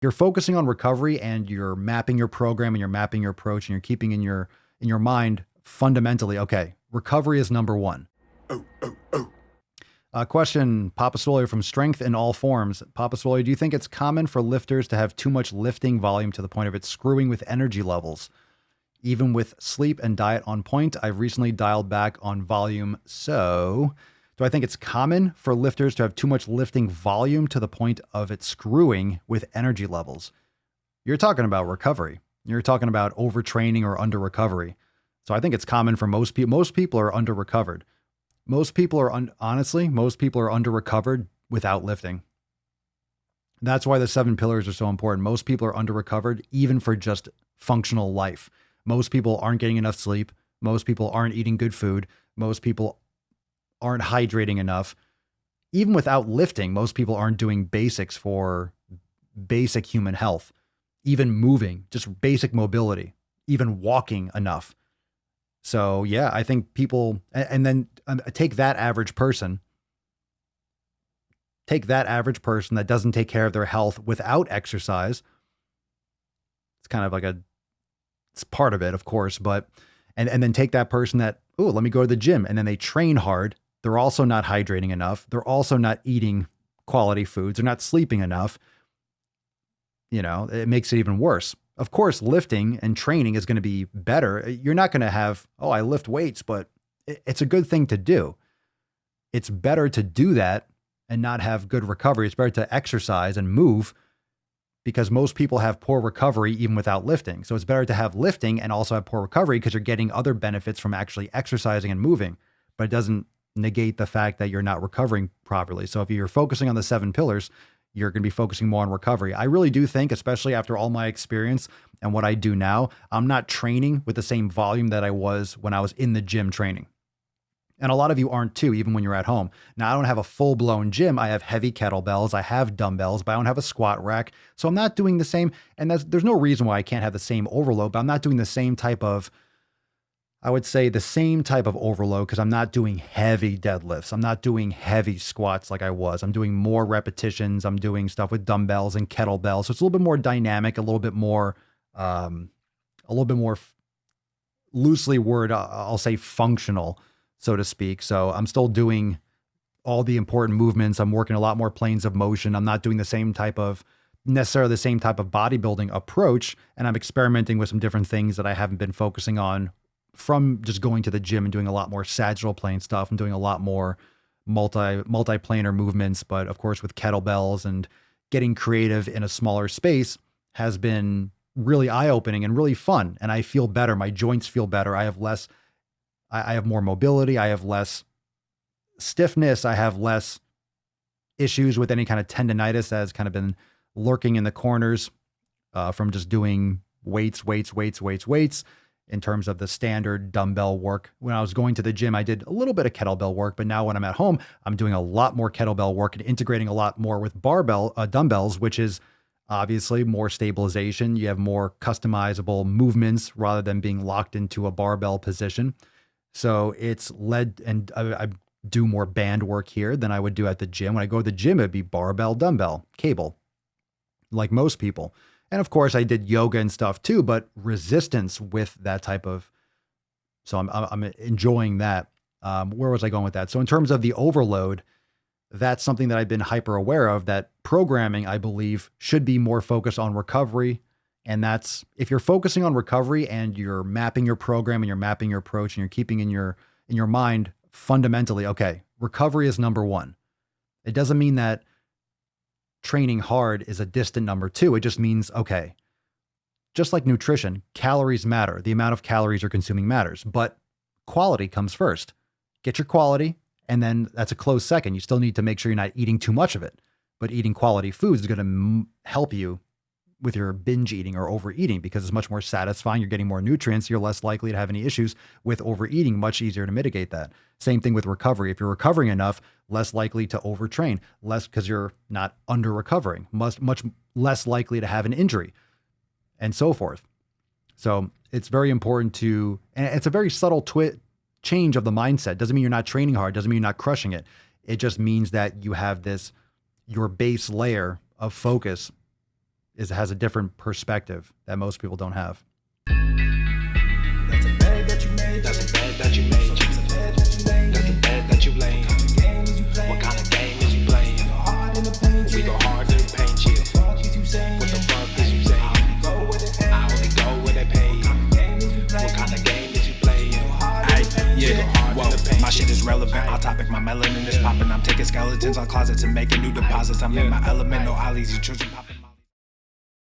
you're focusing on recovery and you're mapping your program and you're mapping your approach and you're keeping in your mind fundamentally, okay, recovery is number one. Question, Papa Swole from Strength in All Forms. Papa Swole, do you think it's common for lifters to have too much lifting volume to the point of it screwing with energy levels? Even with sleep and diet on point, I've recently dialed back on volume. So, do I think it's common for lifters to have too much lifting volume to the point of it screwing with energy levels? You're talking about recovery. You're talking about overtraining or under recovery. So I think it's common for most people. Most people are under recovered. Most people are, honestly, most people are under recovered without lifting. That's why the 7 pillars are so important. Most people are under recovered, even for just functional life. Most people aren't getting enough sleep. Most people aren't eating good food. Most people aren't hydrating enough. Even without lifting, most people aren't doing basics for basic human health, even moving, just basic mobility, even walking enough. So yeah, I think people, and then take that average person that doesn't take care of their health without exercise. It's kind of like it's part of it, of course, but, and then take that person that, oh, let me go to the gym. And then they train hard. They're also not hydrating enough. They're also not eating quality foods. They're not sleeping enough. It makes it even worse. Of course, lifting and training is going to be better. You're not going to have, oh, I lift weights, but it's a good thing to do. It's better to do that and not have good recovery. It's better to exercise and move because most people have poor recovery even without lifting. So it's better to have lifting and also have poor recovery because you're getting other benefits from actually exercising and moving, but it doesn't negate the fact that you're not recovering properly. So if you're focusing on the 7 pillars, you're going to be focusing more on recovery. I really do think, especially after all my experience and what I do now, I'm not training with the same volume that I was when I was in the gym training. And a lot of you aren't too, even when you're at home. Now, I don't have a full-blown gym. I have heavy kettlebells. I have dumbbells, but I don't have a squat rack. So I'm not doing the same. And there's no reason why I can't have the same overload, but I'm not doing the same type of, I would say the same type of overload because I'm not doing heavy deadlifts. I'm not doing heavy squats like I was. I'm doing more repetitions. I'm doing stuff with dumbbells and kettlebells. So it's a little bit more dynamic, a little bit more loosely worded, I'll say functional, so to speak. So I'm still doing all the important movements. I'm working a lot more planes of motion. I'm not doing necessarily the same type of bodybuilding approach. And I'm experimenting with some different things that I haven't been focusing on from just going to the gym and doing a lot more sagittal plane stuff and doing a lot more multi-planar movements. But of course, with kettlebells and getting creative in a smaller space has been really eye-opening and really fun. And I feel better. My joints feel better. I have more mobility. I have less stiffness. I have less issues with any kind of tendonitis that has kind of been lurking in the corners from just doing weights in terms of the standard dumbbell work. When I was going to the gym, I did a little bit of kettlebell work, but now when I'm at home, I'm doing a lot more kettlebell work and integrating a lot more with dumbbells, which is obviously more stabilization. You have more customizable movements rather than being locked into a barbell position. So it's led, and I do more band work here than I would do at the gym. When I go to the gym, it'd be barbell, dumbbell, cable, like most people. And of course I did yoga and stuff too, but resistance with that type of, so I'm enjoying that. Where was I going with that? So in terms of the overload, that's something that I've been hyper aware of, that programming, I believe, should be more focused on recovery. And that's, if you're focusing on recovery and you're mapping your program and you're mapping your approach and you're keeping in your mind fundamentally, okay, recovery is number one. It doesn't mean that training hard is a distant number two. It just means, okay, just like nutrition, calories matter. The amount of calories you're consuming matters, but quality comes first. Get your quality, and then that's a close second. You still need to make sure you're not eating too much of it, but eating quality foods is going to help you with your binge eating or overeating because it's much more satisfying. You're getting more nutrients. You're less likely to have any issues with overeating, much easier to mitigate that. Same thing with recovery. If you're recovering enough, less likely to overtrain, less because you're not under recovering, much less likely to have an injury and so forth. So it's very important to, and it's a very subtle change of the mindset. Doesn't mean you're not training hard. Doesn't mean you're not crushing it. It just means that you have your base layer of focus has a different perspective that most people don't have. That's a bed that you made. That's a bed that you made. That's a bed that you laid. What kind of game is you playing? We go hard in the paint you. What the fuck is you saying? I only go where they pay. What kind of game is you playing? Yeah, whoa, my shit is relevant. Our topic, my melanin is popping. I'm taking skeletons on closets and making new deposits. I'm in my element, no ollies, you children popping.